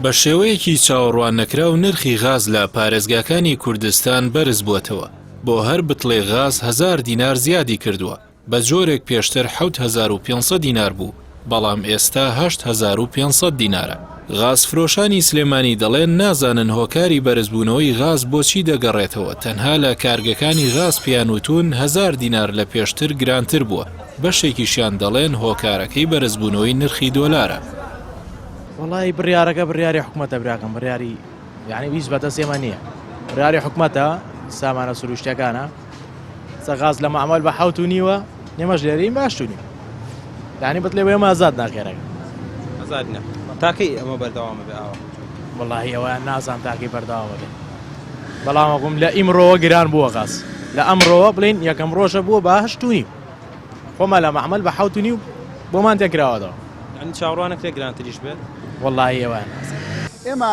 بە شێوەیەکی چاوەڕوان نەکراو نرخی غاز لە پارێزگاکانی کوردستان بەرز بووەتەوە بۆ هەر بتڵێ غاز 1000 دینار زیادی کردووە بە جۆرێک پێشتر 7500 دینار بوو بەڵام ئێستا 8500 دینارە. غازفرۆشانی سلێمانی دەڵێن نازانن هۆکاری بەرزبوونەوەی غاز بۆچی دەگەڕێتەوە، تەنها لە کارگەکانی غاز پیانوتون 1000 دینار لە پێشتر گرانتر بووە. بەشێکیشیان دەڵێن هۆکارەکەی بەرزبوونەوەی نرخی دۆلارە. وڵی بڕیارەکە بڕیاری حکوومەتە براکەم، بڕیاری یعنی ویست بەدەست ئێمە نییە، بڕیاری حکوومەتە سامانە سروشتەکانە سەغاز لە معمەل بە 7.5 نێمەش لێرەین باشتونی یعنی بتڵێ ئێمە ئازاد ناکێرەکە ئازاد نە تاکەی ئەمە بەردەوامە بێ ئاوە وڵی ئەوە نازان تاکەی بەردەوامە بێ بەڵامەکوم لە ئیمڕۆوە گران بووە غاز لە ئەمڕۆوە بڵین یەکەم ڕۆژە بووە بە 8.5 خۆمە لە معمەل بە 7.5 بۆمان تێکراوەدەوە ئەنی چاوەڕوانێک لێ گرانتریش بێت وڵی ئێوە ئێمە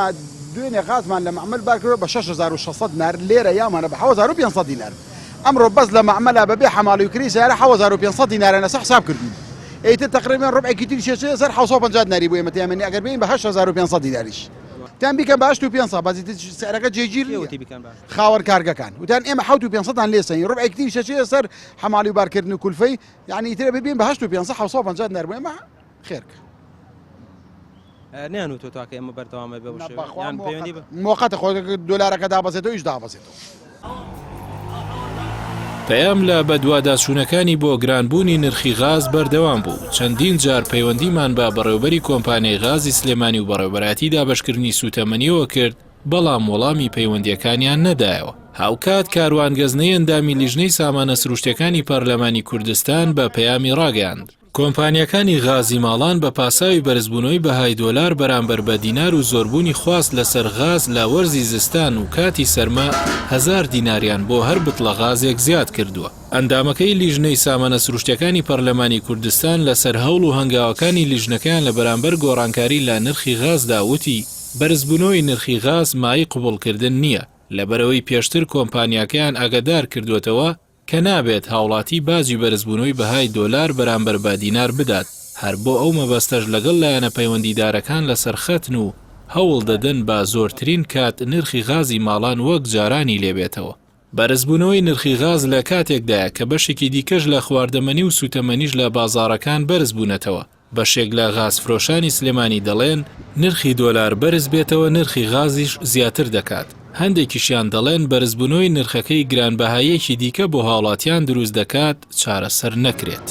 دوێنێ غازمان لە معمەل بارکرۆ بە 6600 دینار لێرە یامانە بە 7500 دینار ئەمڕۆ بەس لە معمەلا بەبێ حەماڵی و کری سیارە 7500 دینارە نەسە حساب کردین ئیتر تقریبا ڕبعێکی تری شێ سەر 750 دیناری بوو ئێمە تێمەنی ئەگەر بین بە 8500 دیناریش تیان بیکەن بە 8500 بازی سیارەکە جێگیر خاوەر کارگەکان وتیان ئێمە 7500 لێسەین ڕبعێکی تری شێ سەر حەماڵی و بارکردن و کولفەی یعنی ئیتر ببین بە 8500 دینار بوو ئێمە خێرکە نیان و تۆ تاکە ئێمە بەردەوامە بێ یان پەیوەندی بە موقەتە خۆ دۆلارەکە دابەزێتەوە ئیش دابەزێتەوە. پەیام لە بەدواداچوونەکانی بۆ گرانبوونی نرخی غاز بەردەوام بوو. چەندین جار پەیوەندیمان بە بەڕێوەبەری کۆمپانیای غازی سلێمانی و بەڕێوەبەراتی دابەشکردنی سوتەمەنیەوە کرد بەڵام وەڵامی پەیوەندیەکانیان نەدایەوە. هاوکات کاروانگەزنەی ئەندامی لیژنەی سامانە سروشتەکانی پەرلەمانی کوردستان بە پەیامی ڕاگەیاند. کۆمپانیەکانی غازی ماڵان بە پاساوی بەرزبوونەوەی بەهای دۆلار بەرامبەر بە دینار و زۆربوونی خواست لەسەر غاز لە وەرزی زستان و کاتی سەرما 1000 دیناریان بۆ هەر بتڵە غازێک زیاد کردووە. ئەندامەکەی لیژنەی سامانە سروشتەکانی پەرلەمانی کوردستان لەسەر هەوڵ و هەنگاوەکانی لیژنەکەیان لە بەرامبەر گۆڕانکاری لە نرخی غازدا وتی بەرزبوونەوەی نرخی غاز مای قبوڵکردن نییە لەبەرەوەی پێشتر کۆمپانیاکەیان ئاگادار کردوێتەوە کە نابێت هاوڵاتی بازی بەرزبوونەوەی بەهای دۆلار بەرامبەر بە دینار بدات هەر بۆ ئەو مەبەستەش لەگەڵ لایەنە پەیوەندیدارەکان لەسەر خەتن و هەوڵ دەدەن بە زۆرترین کات نرخی غازی ماڵان وەک جارانی لێبێتەوە. بەرزبوونەوەی نرخی غاز لە کاتێکدایە کە بەشێکی دیکەش لە خواردەمەنی و سوتەمەنیش لە بازاڕەکان بەرز بوونەتەوە. بەشێک لە غازفرۆشانی سلێمانی دەڵێن نرخی دۆلار بەرز بێتەوە نرخی غازیش زیاتر دەکات. هەندێکیشیان دەڵێن بەرزبوونەوەی نرخەکەی گرانبەهاییەکی دیکە بۆ هاوڵاتیان دروست دەکات چارەسەر نەکرێت.